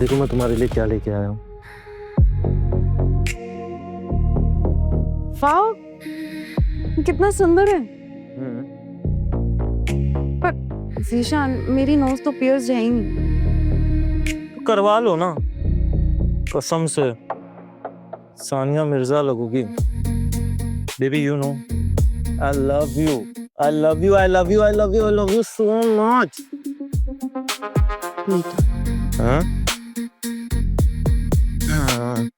देखो मैं तुम्हारे लिए क्या लेके आया हूँ। वाओ, कितना सुंदर है। पर जीशान, मेरी नोज तो पियर्स है ही नहीं। तो करवा लो ना, कसम से सानिया मिर्जा लगोगी। Baby you know I love you, I love you, I love you, I love you, I love you so much. हाँ? हाँ।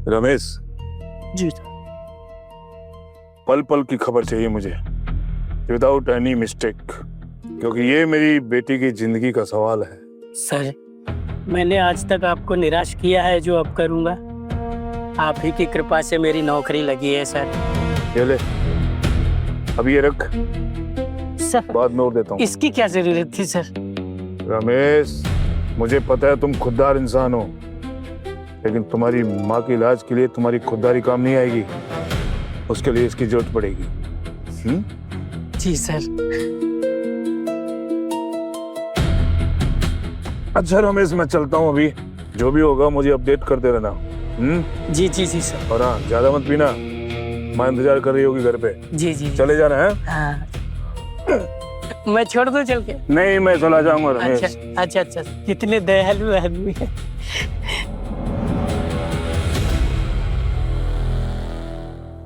रमेश जी पल पल की खबर चाहिए मुझे, विदाउट एनी मिस्टेक, क्योंकि ये मेरी बेटी की जिंदगी का सवाल है। सर, मैंने आज तक आपको निराश किया है जो अब करूंगा। आप ही की कृपा से मेरी नौकरी लगी है सर। ये ले, अब ये रख, सर बाद में और देता हूँ। इसकी क्या जरूरत थी सर? रमेश, मुझे पता है तुम खुददार इंसान हो, लेकिन तुम्हारी माँ के इलाज के लिए तुम्हारी खुददारी काम नहीं आएगी, उसके लिए इसकी जरूरत पड़ेगी। जी सर। अच्छा रमेश, मैं चलता हूँ अभी, जो भी होगा मुझे अपडेट करते रहना। जी जी जी सर। और हाँ, ज्यादा मत पीना, माँ इंतजार कर रही होगी घर पे। जी जी चले जाना है? हाँ। मैं छोड़ दूं चल के? नहीं, मैं चला जाऊंगा रमेश। अच्छा अच्छा अच्छा, कितने दयालु आदमी है।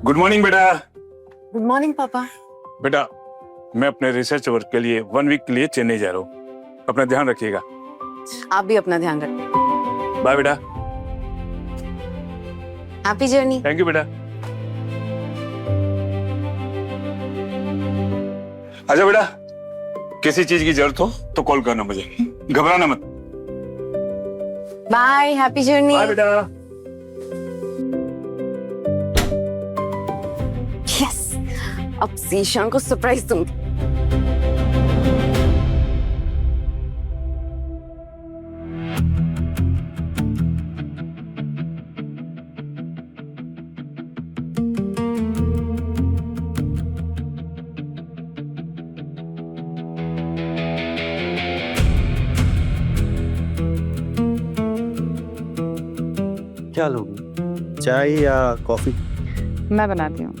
गुड मॉर्निंग बेटा। गुड मॉर्निंग पापा। बेटा, मैं अपने रिसर्च वर्क के लिए 1 वीक के लिए चेन्नई जा रहा हूँ, अपना ध्यान रखिएगा। आप भी अपना ध्यान रखें। बाय बेटा। Happy journey. थैंक यू बेटा। अच्छा बेटा, किसी चीज की जरूरत हो तो कॉल करना मुझे, घबराना मत। Bye, happy journey. बाय बेटा। यस, अब जीशान को सरप्राइज दूंगी। क्या लोगी, चाय या कॉफी? मैं बनाती हूँ।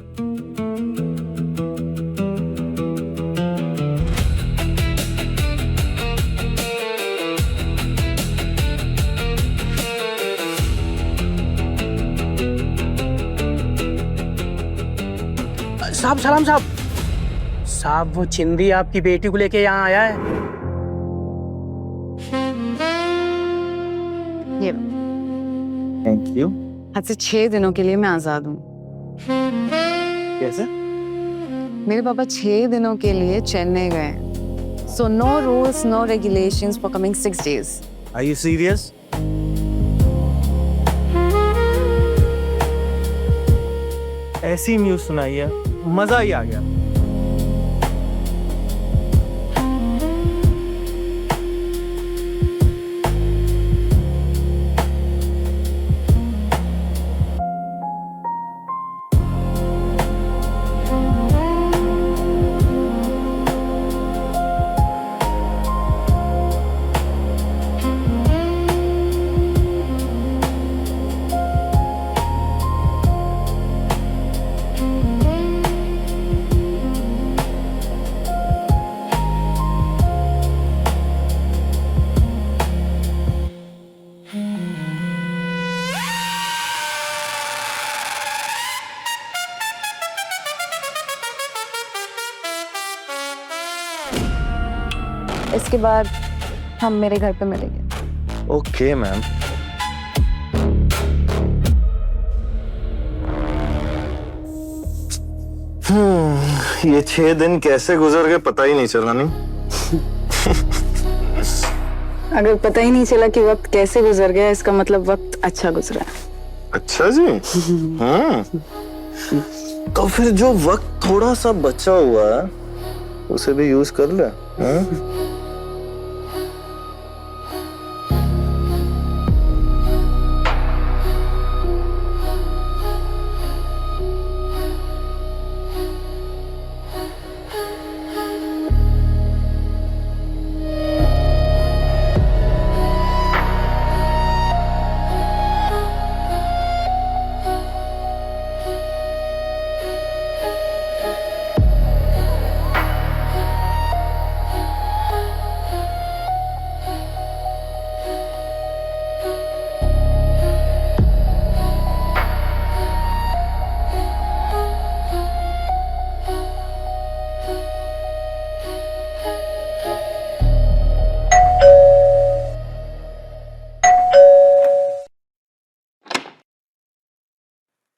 साहब, सलाम साहब। साहब, वो चिंदी आपकी बेटी को लेके यहाँ आया है। ये थैंक यू। आज से 6 दिनों के लिए मैं आजाद हूँ। कैसे? मेरे पापा 6 दिनों के लिए चेन्नई गए। So no rules, no regulations for coming 6 days। Are you serious? ऐसी न्यूज़ सुनाई है, मजा ही आ गया। उसके बाद हम मेरे घर पे मिलेंगे। Okay ma'am. ये 6 दिन कैसे गुजर गए पता ही नहीं चला। नहीं अगर पता ही नहीं चला कि वक्त कैसे गुजर गया, इसका मतलब वक्त अच्छा गुजरा। अच्छा जी। तो फिर जो वक्त थोड़ा सा बचा हुआ है उसे भी यूज कर ले।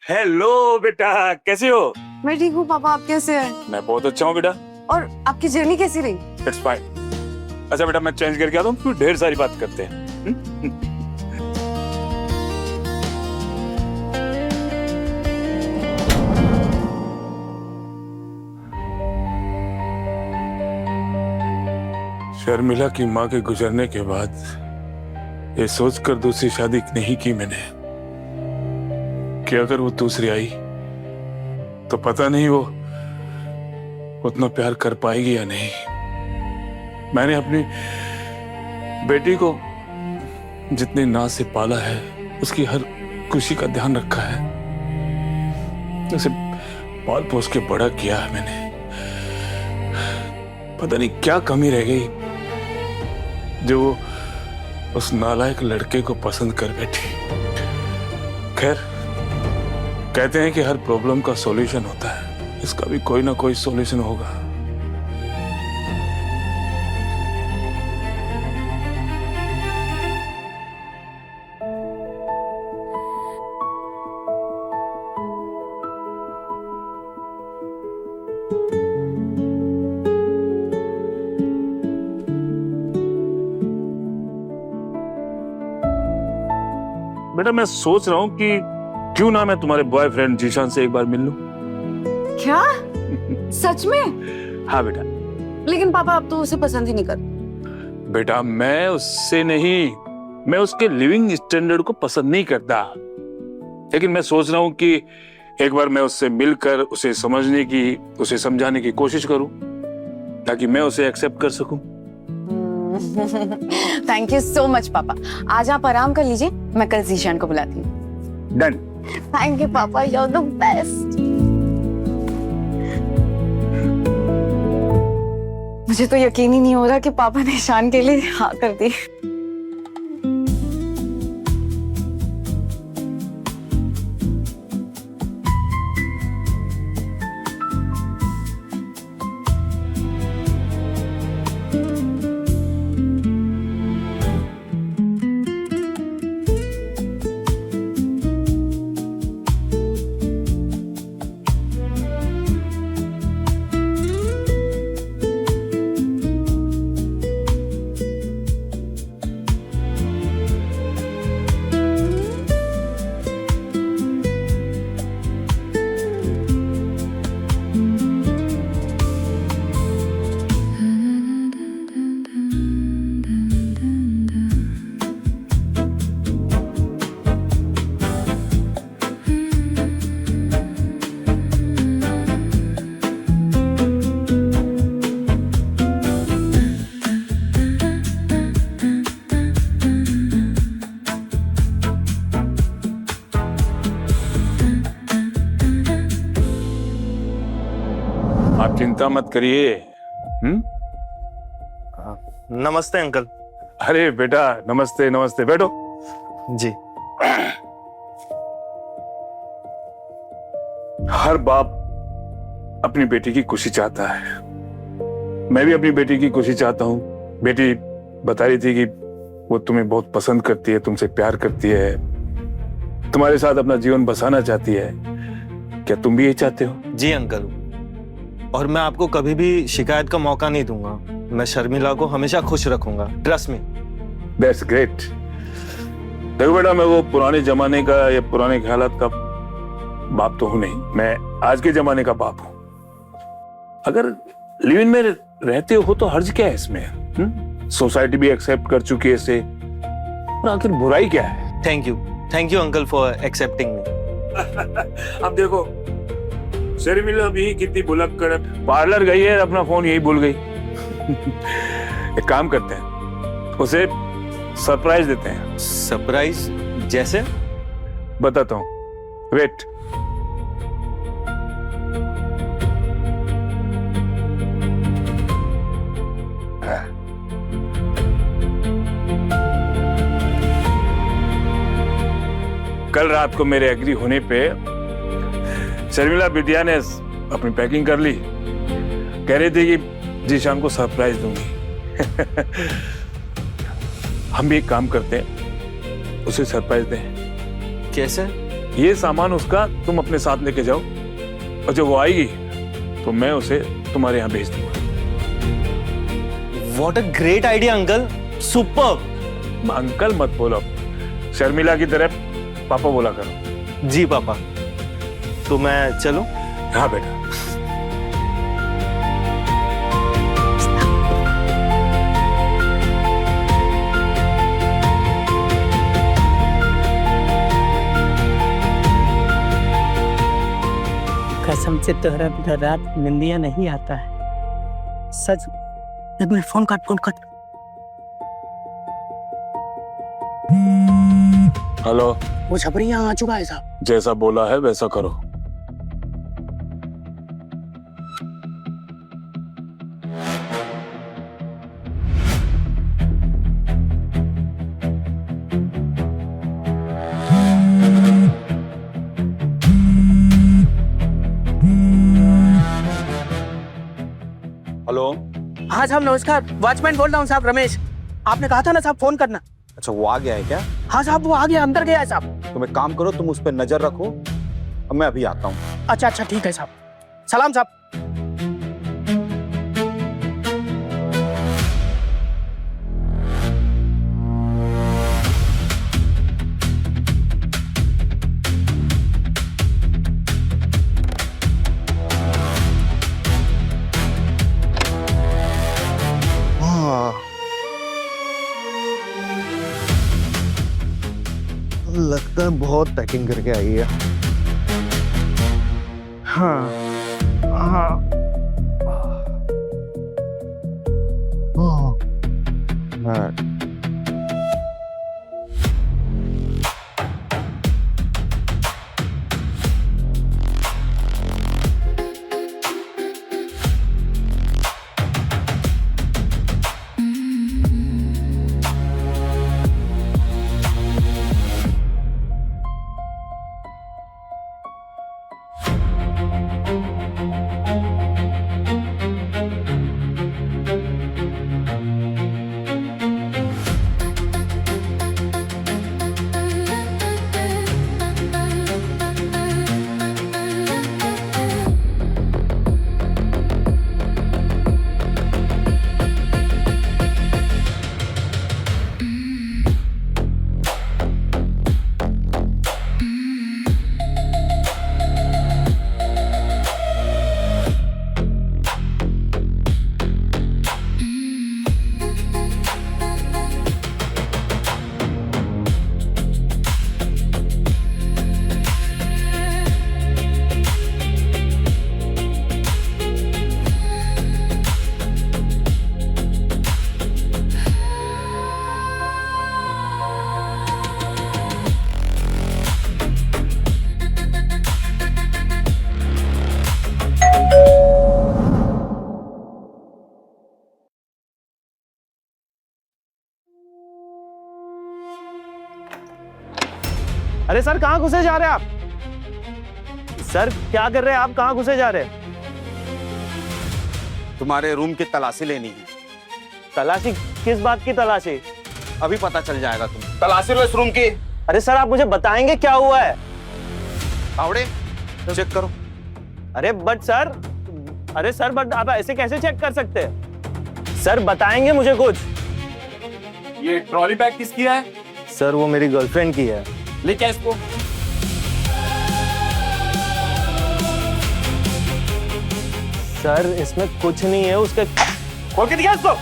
हेलो बेटा, कैसे हो? मैं ठीक हूँ पापा, आप कैसे हैं? मैं बहुत अच्छा हूँ बेटा। और आपकी जर्नी कैसी रही? It's fine. अच्छा बेटा, मैं चेंज करके आता हूँ, फिर ढेर सारी बात करते हैं। शर्मिला की माँ के गुजरने के बाद ये सोचकर दूसरी शादी नहीं की मैंने कि अगर वो दूसरी आई तो पता नहीं वो उतना प्यार कर पाएगी या नहीं। मैंने अपनी बेटी को जितनी नाज से पाला है उसकी हर खुशी का ध्यान रखा है, उसे पाल पोस के बड़ा किया है मैंने। पता नहीं क्या कमी रह गई जो वो उस नालायक लड़के को पसंद कर बैठी। खैर, कहते हैं कि हर प्रॉब्लम का सॉल्यूशन होता है, इसका भी कोई ना कोई सॉल्यूशन होगा। बेटा, मैं सोच रहा हूं कि क्यों ना मैं तुम्हारे बॉयफ्रेंड जीशान से एक बार मिल लूं। क्या? सच में? हाँ बेटा। लेकिन पापा आप तो उसे पसंद ही नहीं कर। बेटा, मैं उससे नहीं, मैं उसके लिविंग स्टैंडर्ड को पसंद नहीं करता, लेकिन मैं सोच रहा हूं कि एक बार मैं उससे मिलकर उसे समझने की, उसे समझाने की कोशिश करूं ताकि मैं उसे एक्सेप्ट कर सकूं। थैंक यू सो मच पापा। आज आप आराम कर लीजिए, मैं कल जीशान को बुलाती हूँ। डन। थैंक यू पापा, यू आर द बेस्ट। मुझे तो यकीन ही नहीं हो रहा कि पापा ने ईशान के लिए हाँ कर दी। आप चिंता मत करिए। नमस्ते अंकल। अरे बेटा, नमस्ते नमस्ते, बैठो। जी। हर बाप अपनी बेटी की खुशी चाहता है, मैं भी अपनी बेटी की खुशी चाहता हूं, बेटी बता रही थी कि वो तुम्हें बहुत पसंद करती है, तुमसे प्यार करती है, तुम्हारे साथ अपना जीवन बसाना चाहती है। क्या तुम भी यही चाहते हो? जी अंकल, और मैं आपको कभी भी शिकायत का मौका नहीं दूंगा। मैं शर्मिला को हमेशा खुश रखूंगा, ट्रस्ट मी। That's great. देखो बेटा, मैं वो पुराने जमाने का या पुराने ख्यालात का बाप तो हूं नहीं, मैं आज के जमाने का बाप हूं। अगर लिव इन में रहते हो तो हर्ज क्या है इसमें? सोसाइटी भी एक्सेप्ट कर चुकी है इसे, और आखिर बुराई क्या है? Thank you uncle for accepting me. अब देखो शर्मिला भी कितनी बुलक कर पार्लर गई है, अपना फोन यही भूल गई। एक काम करते हैं, उसे सरप्राइज देते हैं। सरप्राइज जैसे? बताता हूं, वेट। कल रात को मेरे एग्री होने पे शर्मिला बिटिया ने अपनी पैकिंग कर ली, कह रही थी कि जी शाम को सरप्राइज दूंगी। हम भी एक काम करते हैं, उसे सरप्राइज दें। कैसे? ये सामान उसका तुम अपने साथ लेके जाओ, और जब वो आएगी तो मैं उसे तुम्हारे यहाँ भेज दूंगा। What a great idea uncle, superb. Uncle मत बोलो, शर्मिला की तरह पापा बोला करो। जी पापा। तो मैं चलूं? हाँ बेटा। कसम से तोहरा बिना रात निंदिया नहीं आता है, सच। एक मिनट, फोन कट। हेलो, वो छपरी यहाँ आ चुका है साहब। जैसा बोला है वैसा करो। हेलो। हाँ साहब नमस्कार, वॉचमैन बोल रहा हूँ साहब, रमेश। आपने कहा था ना साहब फोन करना। अच्छा, वो आ गया है क्या? हाँ साहब, वो आ गया, अंदर गया है साहब। तुम एक काम करो, तुम उस पर नजर रखो, अब मैं अभी आता हूँ। अच्छा ठीक है साहब। सलाम साहब। लगता है बहुत पैकिंग करके आई है। हाँ हाँ हाँ। अरे सर, कहाँ घुसे जा रहे हैं आप? सर क्या कर रहे हैं आप, कहाँ घुसे जा रहे हैं? तुम्हारे रूम की तलाशी लेनी है। तलाशी? किस बात की तलाशी? अभी पता चल जाएगा तुम्हें। तलाशी लो इस रूम की। अरे सर, आप मुझे बताएंगे क्या हुआ है? आवड़े चेक करो। अरे बट सर, अरे सर बट आप ऐसे कैसे चेक कर सकते हैं? सर बताएंगे मुझे कुछ। ये ट्रॉली बैग किसकी है? सर वो मेरी गर्लफ्रेंड की है। ले क्या इसको? सर इसमें कुछ नहीं है, उसके खोल के दिखा इसको।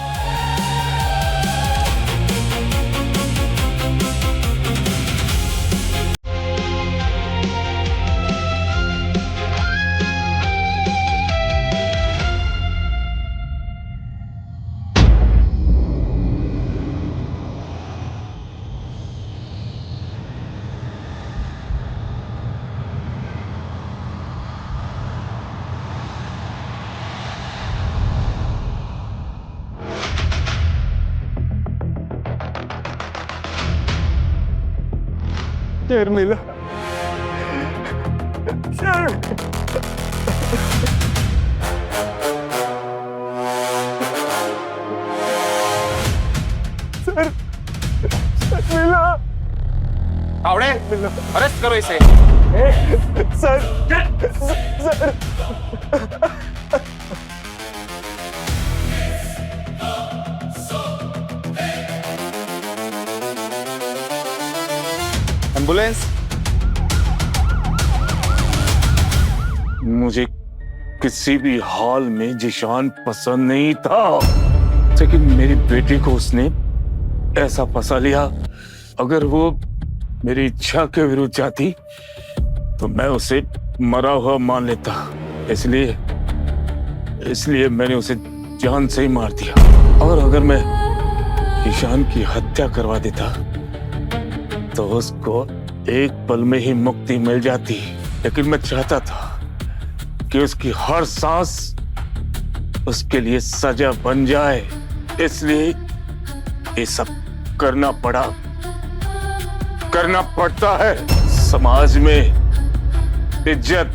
शेर मिला। आवड़े अरेस्ट करो इसे। एम्बुलेंस। मुझे किसी भी हाल में जिशान पसंद नहीं था, लेकिन मेरी बेटी को उसने ऐसा फंसा लिया। अगर वो मेरी इच्छा के विरुद्ध जाती तो मैं उसे मरा हुआ मान लेता। इसलिए मैंने उसे जान से ही मार दिया। और अगर मैं ईशान की हत्या करवा देता तो उसको एक पल में ही मुक्ति मिल जाती। लेकिन मैं चाहता था कि उसकी हर सांस उसके लिए सजा बन जाए, इसलिए ये सब करना पड़ता है। समाज में इज्जत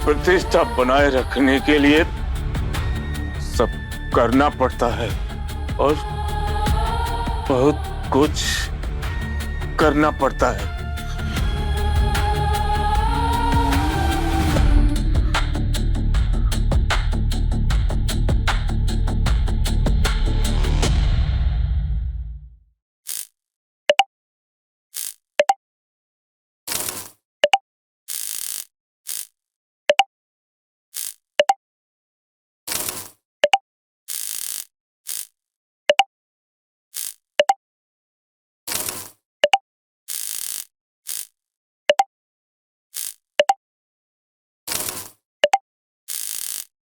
प्रतिष्ठा बनाए रखने के लिए सब करना पड़ता है और बहुत कुछ करना पड़ता है।